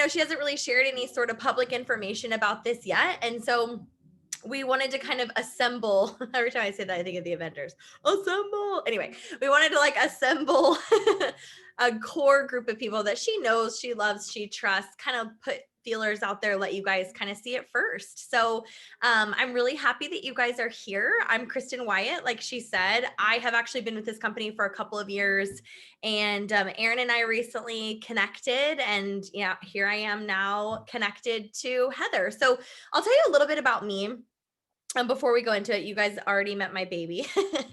she hasn't really shared any sort of public information about this yet. And so we wanted to kind of assemble. Every time I say that, I think of the Avengers. Assemble. Anyway, we wanted to like assemble a core group of people that she knows, she loves, she trusts, kind of put feelers out there, let you guys kind of see it first. So I'm really happy that you guys are here. I'm Kristen Wyatt. Like she said, I have actually been with this company for a couple of years, and Aaron and I recently connected, and yeah, here I am now connected to Heather. So I'll tell you a little bit about me. Before we go into it, you guys already met my baby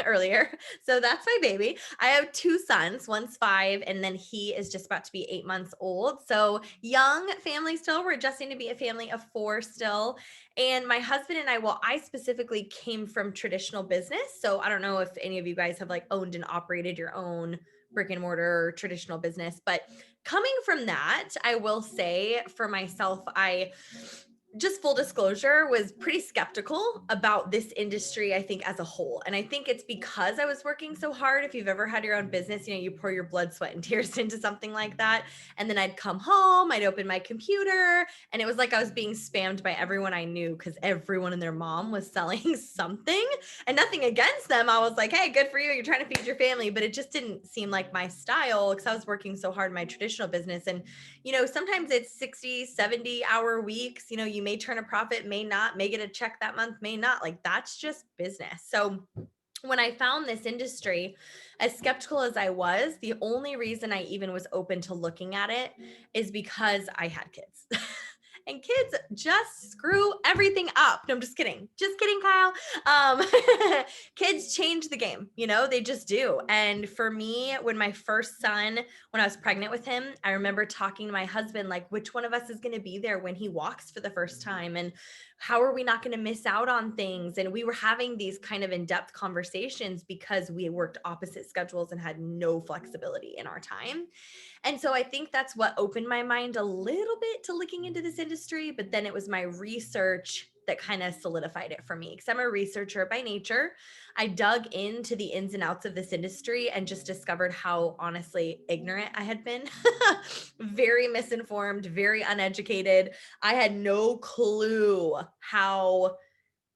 earlier. So that's my baby. I have two sons. One's 5, and then he is just about to be 8 months old. So young family still. We're adjusting to be a family of 4 still. And my husband and I, well, I specifically came from traditional business. So I don't know if any of you guys have like owned and operated your own brick and mortar traditional business, but coming from that, I will say for myself, I just full disclosure, was pretty skeptical about this industry, I think, as a whole. And I think it's because I was working so hard. If you've ever had your own business, you pour your blood, sweat, and tears into something like that. And then I'd come home, I'd open my computer, and it was like I was being spammed by everyone I knew because everyone and their mom was selling something. And nothing against them. I was like, hey, good for you. You're trying to feed your family. But it just didn't seem like my style because I was working so hard in my traditional business. And sometimes it's 60, 70-hour weeks. You may turn a profit, may not, may get a check that month, may not. Like that's just business. So when I found this industry, as skeptical as I was, the only reason I even was open to looking at it is because I had kids. And kids just screw everything up. No, I'm just kidding. Just kidding, Kyle. Kids change the game, they just do. And for me, when my first son, when I was pregnant with him, I remember talking to my husband, like, which one of us is going to be there when he walks for the first time? And how are we not going to miss out on things? And we were having these kind of in-depth conversations because we worked opposite schedules and had no flexibility in our time. And so I think that's what opened my mind a little bit to looking into this industry. But then it was my research that kind of solidified it for me because I'm a researcher by nature. I dug into the ins and outs of this industry and just discovered how honestly ignorant I had been. Very misinformed, very uneducated. I had no clue how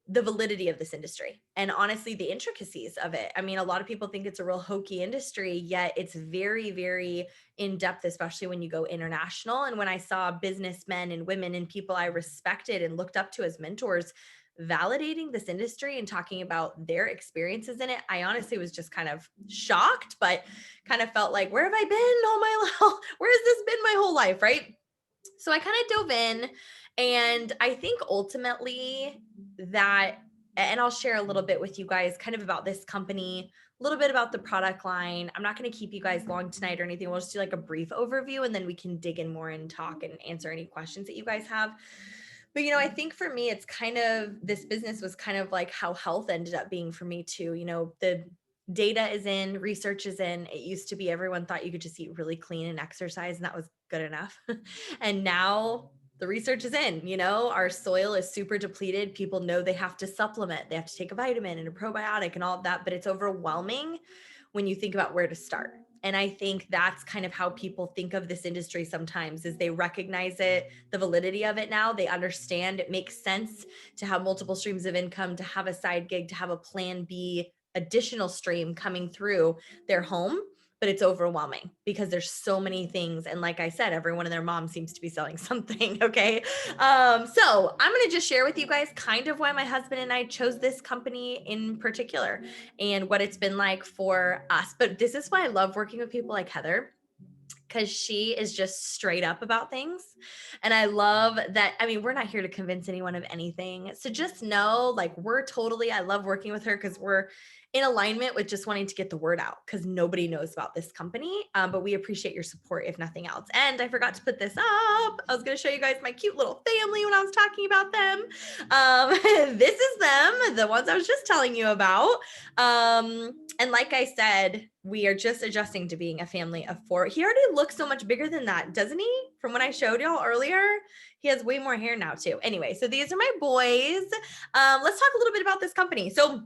the validity of this industry and honestly the intricacies of it. I mean, a lot of people think it's a real hokey industry, yet it's very, very in depth, especially when you go international. And when I saw businessmen and women and people I respected and looked up to as mentors validating this industry and talking about their experiences in it, I honestly was just kind of shocked, but kind of felt like, where have I been all my life? Where has this been my whole life? Right. So I kind of dove in, and I think ultimately that, and I'll share a little bit with you guys kind of about this company, a little bit about the product line. I'm not going to keep you guys long tonight or anything. We'll just do like a brief overview and then we can dig in more and talk and answer any questions that you guys have. But, I think for me, it's kind of, this business was kind of like how health ended up being for me too. The data is in, research is in. It used to be everyone thought you could just eat really clean and exercise and that was good enough. And now the research is in, our soil is super depleted. People know they have to supplement, they have to take a vitamin and a probiotic and all of that, but it's overwhelming when you think about where to start. And I think that's kind of how people think of this industry sometimes is they recognize it, the validity of it now. They understand it makes sense to have multiple streams of income, to have a side gig, to have a plan B additional stream coming through their home. But it's overwhelming because there's so many things. And like I said, everyone and their mom seems to be selling something. Okay. So I'm going to just share with you guys kind of why my husband and I chose this company in particular and what it's been like for us. But this is why I love working with people like Heather, because she is just straight up about things. And I love that. I mean, we're not here to convince anyone of anything. So just know, like, I love working with her because we're in alignment with just wanting to get the word out because nobody knows about this company. But we appreciate your support if nothing else. And I forgot to put this up. I was going to show you guys my cute little family when I was talking about them. This is them, the ones I was just telling you about. And like I said, we are just adjusting to being a family of 4. He already looks so much bigger than that, doesn't he? From when I showed y'all earlier, he has way more hair now too. Anyway, so these are my boys. Let's talk a little bit about this company. So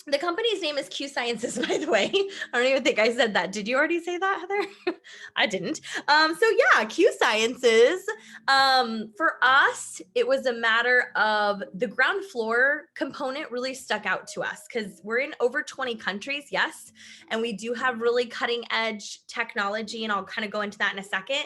The company's name is Q Sciences, by the way. I don't even think I said that. Did you already say that, Heather? I didn't. So yeah, Q Sciences. For us, it was a matter of the ground floor component really stuck out to us because we're in over 20 countries, yes, and we do have really cutting edge technology, and I'll kind of go into that in a second.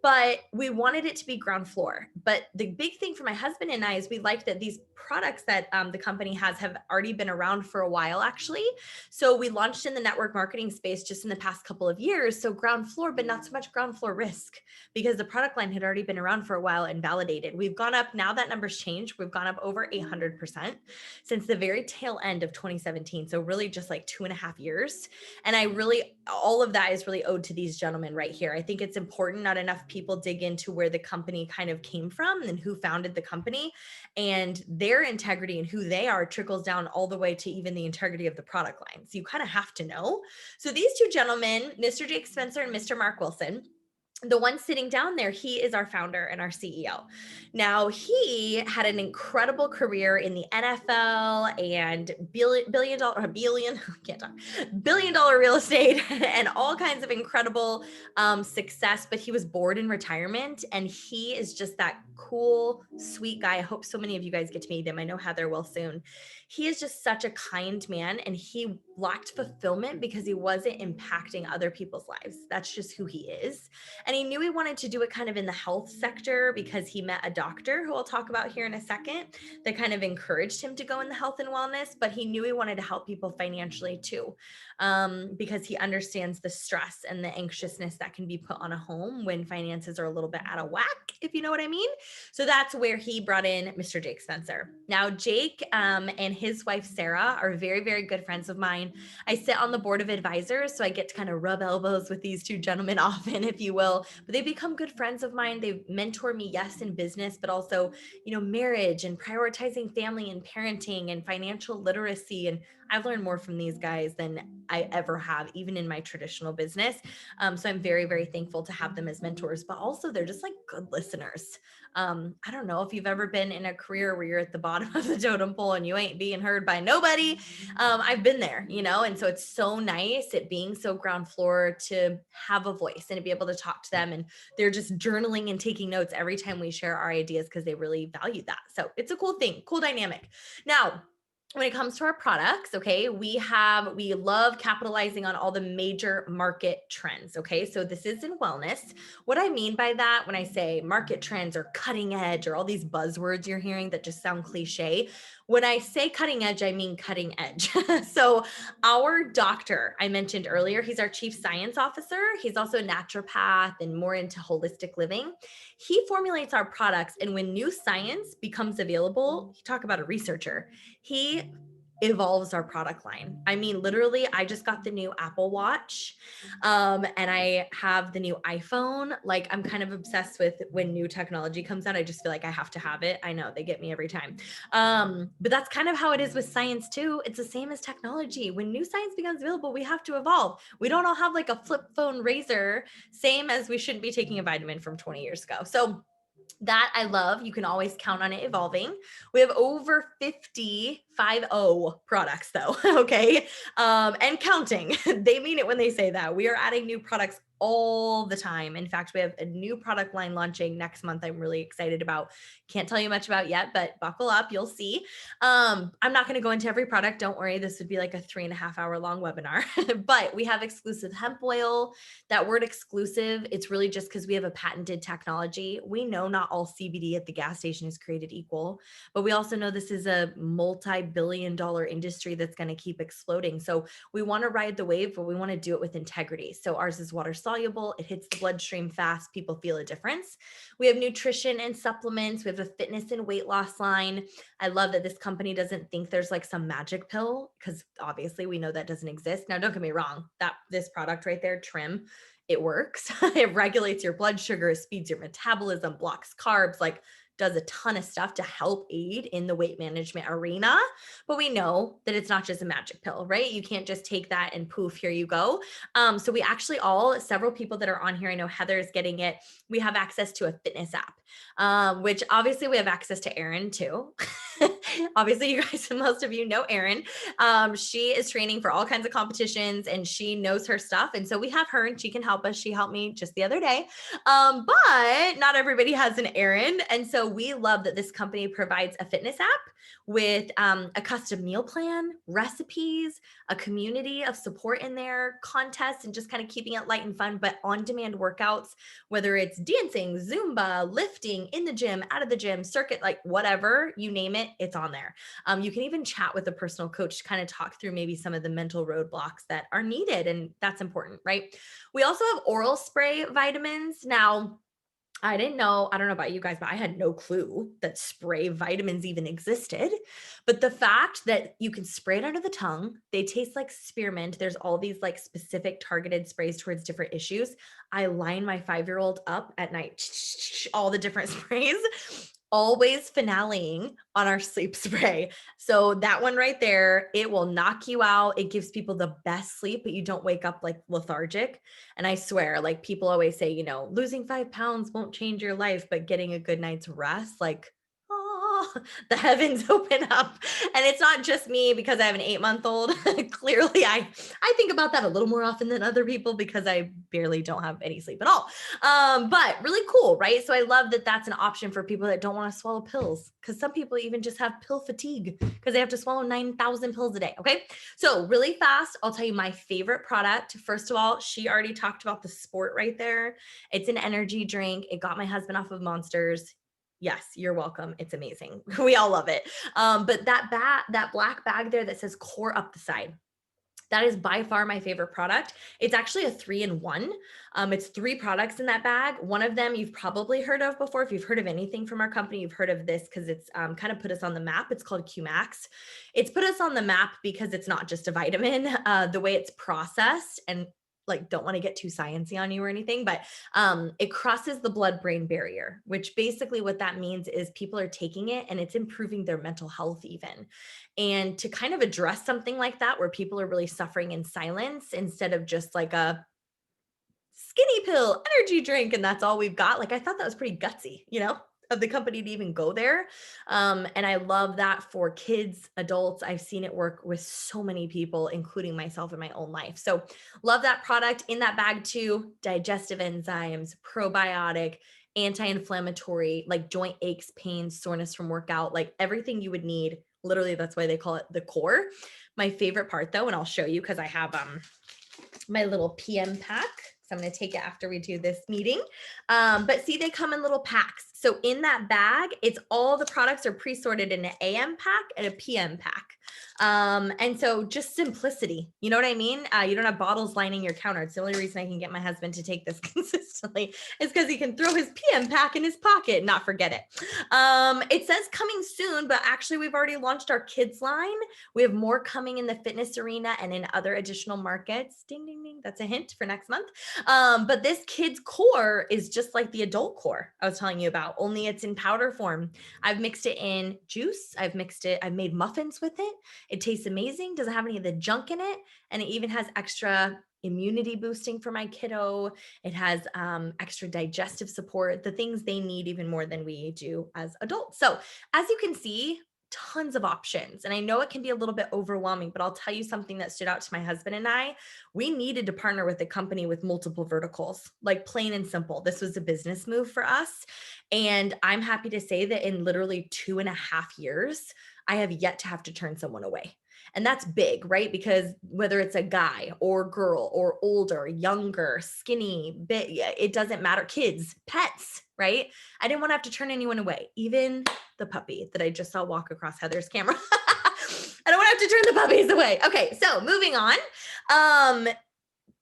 But we wanted it to be ground floor. But the big thing for my husband and I is we like that these products that the company has have already been around for a while, actually. So we launched in the network marketing space just in the past couple of years. So ground floor, but not so much ground floor risk because the product line had already been around for a while and validated. We've gone up, now that number's changed, we've gone up over 800% since the very tail end of 2017. So really just like 2.5 years. And all of that is really owed to these gentlemen right here. I think it's important. Not enough people dig into where the company kind of came from and who founded the company, and their integrity and who they are trickles down all the way to even the integrity of the product line. So you kind of have to know. So these two gentlemen, Mr. Jake Spencer and Mr. Mark Wilson, the one sitting down there, he is our founder and our CEO. Now, he had an incredible career in the NFL and billion dollar real estate and all kinds of incredible success, but he was bored in retirement, and he is just that cool, sweet guy. I hope so many of you guys get to meet him. I know Heather will soon. He is just such a kind man, and he lacked fulfillment because he wasn't impacting other people's lives. That's just who he is. And he knew he wanted to do it kind of in the health sector because he met a doctor who I'll talk about here in a second that kind of encouraged him to go in the health and wellness, but he knew he wanted to help people financially too, because he understands the stress and the anxiousness that can be put on a home when finances are a little bit out of whack, if you know what I mean. So that's where he brought in Mr. Jake Spencer. Now, Jake and his wife, Sarah, are very, very good friends of mine. I sit on the board of advisors, so I get to kind of rub elbows with these two gentlemen often, if you will, but they become good friends of mine. They mentor me, yes, in business, but also, marriage and prioritizing family and parenting and financial literacy. And I've learned more from these guys than I ever have, even in my traditional business. So I'm very, very thankful to have them as mentors, but also they're just like good listeners. I don't know if you've ever been in a career where you're at the bottom of the totem pole and you ain't being heard by nobody. I've been there, and so it's so nice at being so ground floor to have a voice and to be able to talk to them. And they're just journaling and taking notes every time we share our ideas because they really value that. So it's a cool thing, cool dynamic. Now, when it comes to our products, okay, we love capitalizing on all the major market trends. Okay, so this is in wellness. What I mean by that, when I say market trends or cutting edge or all these buzzwords you're hearing that just sound cliche, when I say cutting edge, I mean cutting edge. So our doctor, I mentioned earlier, he's our chief science officer. He's also a naturopath and more into holistic living. He formulates our products, and when new science becomes available, you talk about a researcher, he evolves our product line. I mean, literally, I just got the new Apple Watch, and I have the new iPhone. Like, I'm kind of obsessed with when new technology comes out. I just feel like I have to have it. I know they get me every time. But that's kind of how it is with science too. It's the same as technology. When new science becomes available, we have to evolve. We don't all have like a flip phone razor, same as we shouldn't be taking a vitamin from 20 years ago. So that I love. You can always count on it evolving. We have over 50 products though. Okay. And counting. They mean it when they say that. We are adding new products all the time. In fact, we have a new product line launching next month. I'm really excited about. Can't tell you much about yet, but buckle up. You'll see. I'm not going to go into every product. Don't worry. This would be like a 3.5 hour long webinar, but we have exclusive hemp oil. That word exclusive, it's really just because we have a patented technology. We know not all CBD at the gas station is created equal, but we also know this is a multi-billion-dollar industry that's going to keep exploding. So we want to ride the wave, but we want to do it with integrity. So ours is water soluble. It hits the bloodstream fast. People feel a difference. We have nutrition and supplements. We have a fitness and weight loss line. I love that this company doesn't think there's like some magic pill, because obviously we know that doesn't exist. Now, don't get me wrong, that this product right there, Trim, it works. It regulates your blood sugar, speeds your metabolism, blocks carbs, like does a ton of stuff to help aid in the weight management arena. But we know that it's not just a magic pill, right? You can't just take that and poof, here you go. So we actually several people that are on here, I know Heather's getting it. We have access to a fitness app, which obviously we have access to Aaron too. obviously you guys, most of you know Erin. She is training for all kinds of competitions and she knows her stuff. And so we have her and she can help us. She helped me just the other day. But not everybody has an Erin. And so we love that this company provides a fitness app with a custom meal plan, recipes, a community of support in there, contests, and just kind of keeping it light and fun, but on-demand workouts, whether it's dancing, Zumba, lifting, in the gym, out of the gym, circuit, like whatever, you name it, it's on there. You can even chat with a personal coach to kind of talk through maybe some of the mental roadblocks that are needed, and that's important, right? We also have oral spray vitamins. Now, I didn't know, I don't know about you guys, but I had no clue that spray vitamins even existed. But the fact that you can spray it under the tongue, they taste like spearmint. There's all these like specific targeted sprays towards different issues. I line my 5-year-old up at night, all the different sprays, always finaleing on our sleep spray. So that one right there, it will knock you out. It gives people the best sleep, but you don't wake up like lethargic. And I swear, like people always say, you know, losing 5 pounds won't change your life, but getting a good night's rest, like, oh, the heavens open up. And it's not just me because I have an 8-month-old. Clearly, I think about that a little more often than other people because I barely don't have any sleep at all. But really cool, right? So I love that that's an option for people that don't want to swallow pills, because some people even just have pill fatigue because they have to swallow 9,000 pills a day. Okay. So really fast, I'll tell you my favorite product. First of all, she already talked about the sport right there. It's an energy drink. It got my husband off of Monsters. Yes, you're welcome. It's amazing. We all love it. But that black bag there that says Core up the side, that is by far my favorite product. It's actually a 3-in-1. It's 3 products in that bag. One of them you've probably heard of before. If you've heard of anything from our company, you've heard of this because it's kind of put us on the map. It's called QMax. It's put us on the map because it's not just a vitamin. The way it's processed, and like don't want to get too sciencey on you or anything, but it crosses the blood-brain barrier, which basically what that means is people are taking it and it's improving their mental health even. And to kind of address something like that, where people are really suffering in silence instead of just like a skinny pill energy drink and that's all we've got, like I thought that was pretty gutsy, you know, of the company to even go there. And I love that for kids, adults. I've seen it work with so many people, including myself in my own life. So love that product. In that bag too, digestive enzymes, probiotic, anti-inflammatory, like joint aches, pains, soreness from workout, like everything you would need. Literally, that's why they call it the core. My favorite part though, and I'll show you because I have my little PM pack. So I'm going to take it after we do this meeting. But see, they come in little packs. So in that bag, it's all the products are pre-sorted in an AM pack and a PM pack. And so just simplicity, you know what I mean? You don't have bottles lining your counter. It's the only reason I can get my husband to take this consistently is because he can throw his PM pack in his pocket and not forget it. It says coming soon, but actually we've already launched our kids line. We have more coming in the fitness arena and in other additional markets. Ding, ding, ding. That's a hint for next month. But this kids core is just like the adult core I was telling you about, only it's in powder form. I've mixed it in juice. I've made muffins with it. It tastes amazing. Doesn't have any of the junk in it. And it even has extra immunity boosting for my kiddo. It has extra digestive support, the things they need even more than we do as adults. So as you can see, tons of options. And I know it can be a little bit overwhelming, but I'll tell you something that stood out to my husband and I. We needed to partner with a company with multiple verticals, like plain and simple. This was a business move for us. And I'm happy to say that in literally 2.5 years, I have yet to have to turn someone away. And that's big, right? Because whether it's a guy or girl or older, younger, skinny, big, it doesn't matter. Kids, pets, right? I didn't want to have to turn anyone away, even the puppy that I just saw walk across Heather's camera. I don't want to have to turn the puppies away. Okay, so moving on.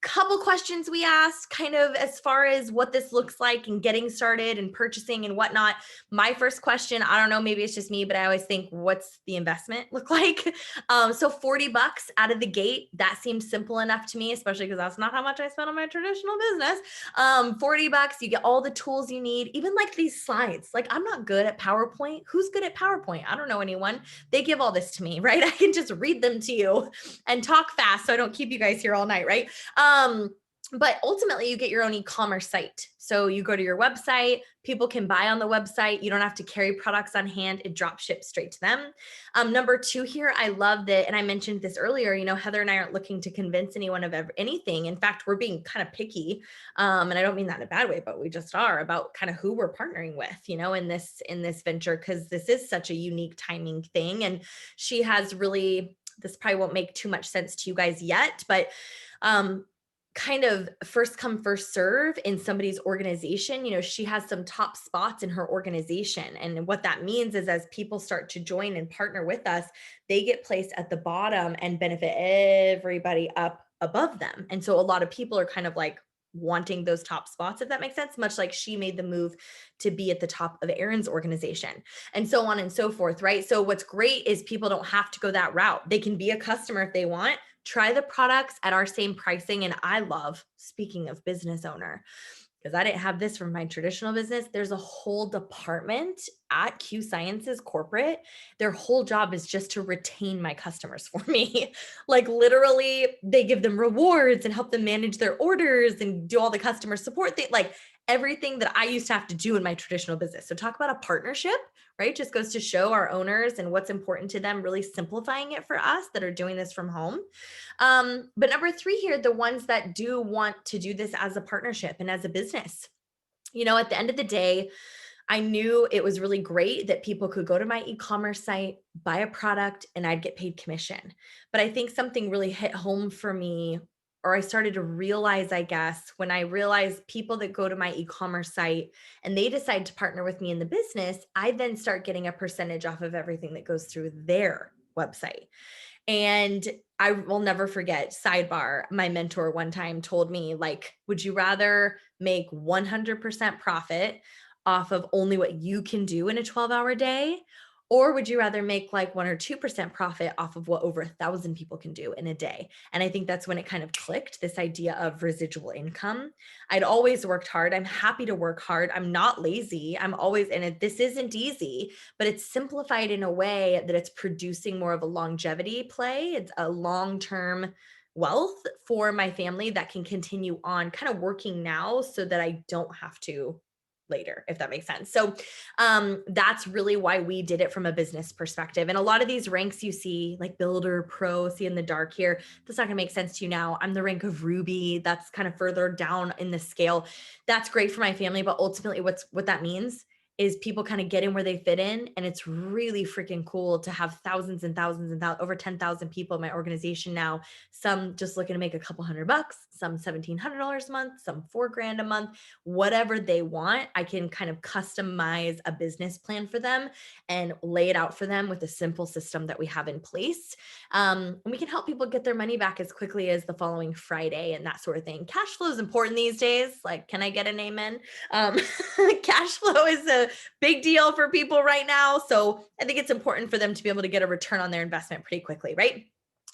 Couple questions we asked kind of as far as what this looks like and getting started and purchasing and whatnot. My first question, I don't know, maybe it's just me, but I always think, what's the investment look like? So $40 out of the gate, that seems simple enough to me, especially because that's not how much I spend on my traditional business. $40, you get all the tools you need, even like these slides. Like I'm not good at PowerPoint. Who's good at PowerPoint? I don't know anyone. They give all this to me, right? I can just read them to you and talk fast so I don't keep you guys here all night, right? But ultimately you get your own e-commerce site. So you go to your website, people can buy on the website. You don't have to carry products on hand. It drop ships straight to them. Number two here, I love that. And I mentioned this earlier, Heather and I aren't looking to convince anyone of anything. In fact, we're being kind of picky. And I don't mean that in a bad way, but we just are about kind of who we're partnering with, in this venture, because this is such a unique timing thing. And she has really, this probably won't make too much sense to you guys yet, but kind of first come, first serve in somebody's organization. She has some top spots in her organization. And what that means is as people start to join and partner with us, they get placed at the bottom and benefit everybody up above them. And so a lot of people are kind of like wanting those top spots, if that makes sense, much like she made the move to be at the top of Erin's organization, and so on and so forth, right? So what's great is people don't have to go that route. They can be a customer if they want, try the products at our same pricing. And I love, speaking of business owner, because I didn't have this from my traditional business, there's a whole department at Q Sciences corporate. Their whole job is just to retain my customers for me. Like literally they give them rewards and help them manage their orders and do all the customer support thing, like everything that I used to have to do in my traditional business. So talk about a partnership, right? Just goes to show our owners and what's important to them, really simplifying it for us that are doing this from home. But number three here, the ones that do want to do this as a partnership and as a business. At the end of the day, I knew it was really great that people could go to my e-commerce site, buy a product, and I'd get paid commission. But I think something really hit home for me, or I started to realize, I guess, when I realized people that go to my e-commerce site and they decide to partner with me in the business, I then start getting a percentage off of everything that goes through their website. And I will never forget, sidebar, my mentor one time told me, like, would you rather make 100% profit off of only what you can do in a 12-hour day? Or would you rather make like 1 or 2% profit off of what over 1,000 people can do in a day? And I think that's when it kind of clicked, this idea of residual income. I'd always worked hard. I'm happy to work hard. I'm not lazy. I'm always in it. This isn't easy, but it's simplified in a way that it's producing more of a longevity play. It's a long-term wealth for my family that can continue on kind of working now so that I don't have to later, if that makes sense. So that's really why we did it from a business perspective. And a lot of these ranks you see, like builder, pro, see in the dark here, that's not gonna make sense to you now. I'm the rank of Ruby. That's kind of further down in the scale. That's great for my family, but ultimately what that means is people kind of get in where they fit in. And it's really freaking cool to have thousands and thousands and over 10,000 people in my organization now, some just looking to make a couple $100, some $1,700 a month, some $4,000 a month, whatever they want. I can kind of customize a business plan for them and lay it out for them with a simple system that we have in place. And we can help people get their money back as quickly as the following Friday and that sort of thing. Cash flow is important these days. Like, can I get an amen? Cash flow is a big deal for people right now. So I think it's important for them to be able to get a return on their investment pretty quickly, right?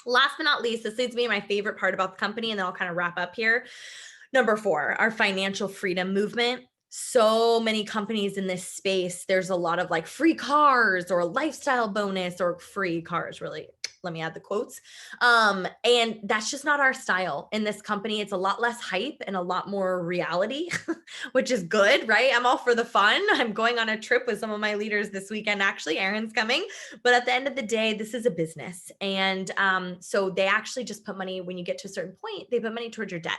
Last but not least, this leads me to my favorite part about the company, and then I'll kind of wrap up here. Number 4, our financial freedom movement. So many companies in this space, there's a lot of like free cars or a lifestyle bonus or free cars, really. Let me add the quotes. And that's just not our style in this company. It's a lot less hype and a lot more reality, which is good, right? I'm all for the fun. I'm going on a trip with some of my leaders this weekend. Actually, Erin's coming. But at the end of the day, this is a business. And so they actually just put money, when you get to a certain point, they put money towards your debt.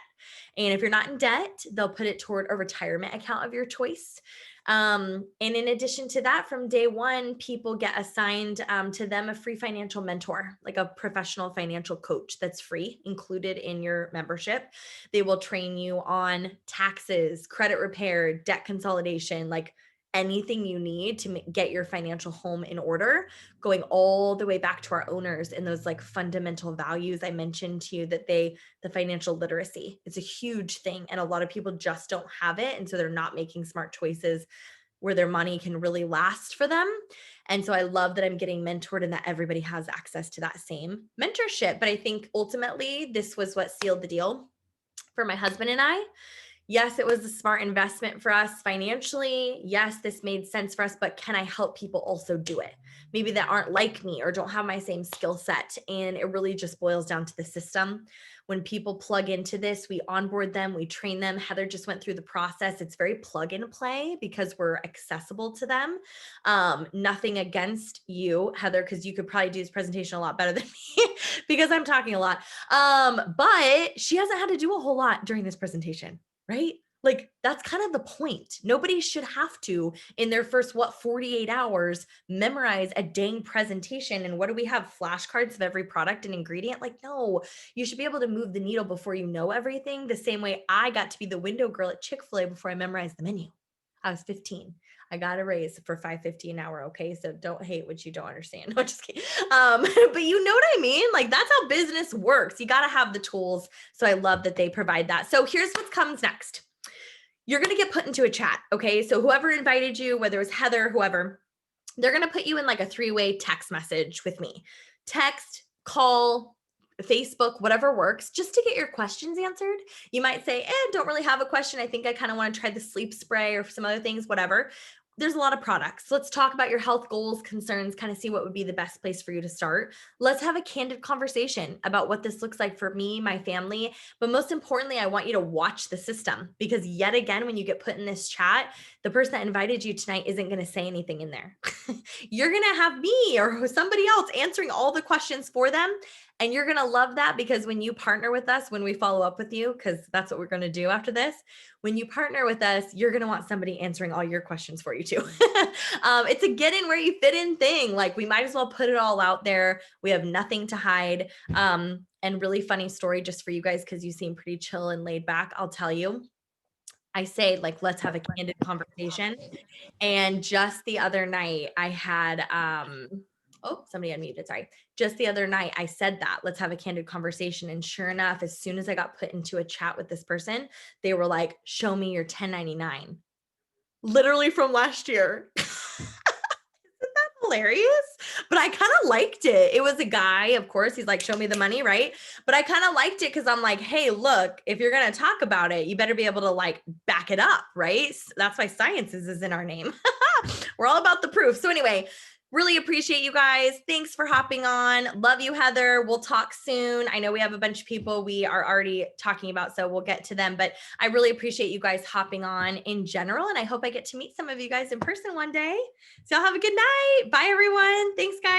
And if you're not in debt, they'll put it toward a retirement account of your choice. And in addition to that, from day one, people get assigned to them a free financial mentor, like a professional financial coach that's free, included in your membership. They will train you on taxes, credit repair, debt consolidation, like anything you need to get your financial home in order, going all the way back to our owners and those like fundamental values I mentioned to you, that the financial literacy is a huge thing. And a lot of people just don't have it. And so they're not making smart choices where their money can really last for them. And so I love that I'm getting mentored and that everybody has access to that same mentorship. But I think ultimately this was what sealed the deal for my husband and I. Yes, it was a smart investment for us financially. Yes, this made sense for us, but can I help people also do it? Maybe that aren't like me or don't have my same skill set. And it really just boils down to the system. When people plug into this, we onboard them, we train them. Heather just went through the process. It's very plug and play because we're accessible to them. Nothing against you, Heather, because you could probably do this presentation a lot better than me because I'm talking a lot. But she hasn't had to do a whole lot during this presentation, right? Like that's kind of the point. Nobody should have to in their first 48 hours memorize a dang presentation. And what do we have? Flashcards of every product and ingredient? Like, no, you should be able to move the needle before you know everything. The same way I got to be the window girl at Chick-fil-A before I memorized the menu. I was 15. I got a raise for $5.50 an hour. Okay. So don't hate what you don't understand. No, just kidding. But you know what I mean? Like that's how business works. You got to have the tools. So I love that they provide that. So here's what comes next. You're going to get put into a chat. Okay. So whoever invited you, whether it was Heather, whoever, they're going to put you in like a 3-way text message with me. Text, call, Facebook, whatever works, just to get your questions answered. You might say, don't really have a question. I think I kind of want to try the sleep spray or some other things, whatever. There's a lot of products. Let's talk about your health goals, concerns, kind of see what would be the best place for you to start. Let's have a candid conversation about what this looks like for me, my family. But most importantly, I want you to watch the system because yet again, when you get put in this chat, the person that invited you tonight isn't going to say anything in there. You're going to have me or somebody else answering all the questions for them. And you're going to love that because when you partner with us, when we follow up with you, because that's what we're going to do after this, when you partner with us, you're going to want somebody answering all your questions for you too. It's a get in where you fit in thing. Like we might as well put it all out there. We have nothing to hide. And really funny story just for you guys, because you seem pretty chill and laid back. I'll tell you, I say like, let's have a candid conversation. And just the other night I had, somebody unmuted, sorry. Just the other night I said that, let's have a candid conversation. And sure enough, as soon as I got put into a chat with this person, they were like, show me your 1099. Literally from last year. Isn't that hilarious? But I kind of liked it. It was a guy, of course, he's like, show me the money, right? But I kind of liked it because I'm like, hey, look, if you're going to talk about it, you better be able to like back it up, right? That's why science is in our name. We're all about the proof. So anyway, really appreciate you guys. Thanks for hopping on. Love you, Heather. We'll talk soon. I know we have a bunch of people we are already talking about, so we'll get to them. But I really appreciate you guys hopping on in general. And I hope I get to meet some of you guys in person one day. So have a good night. Bye, everyone. Thanks, guys.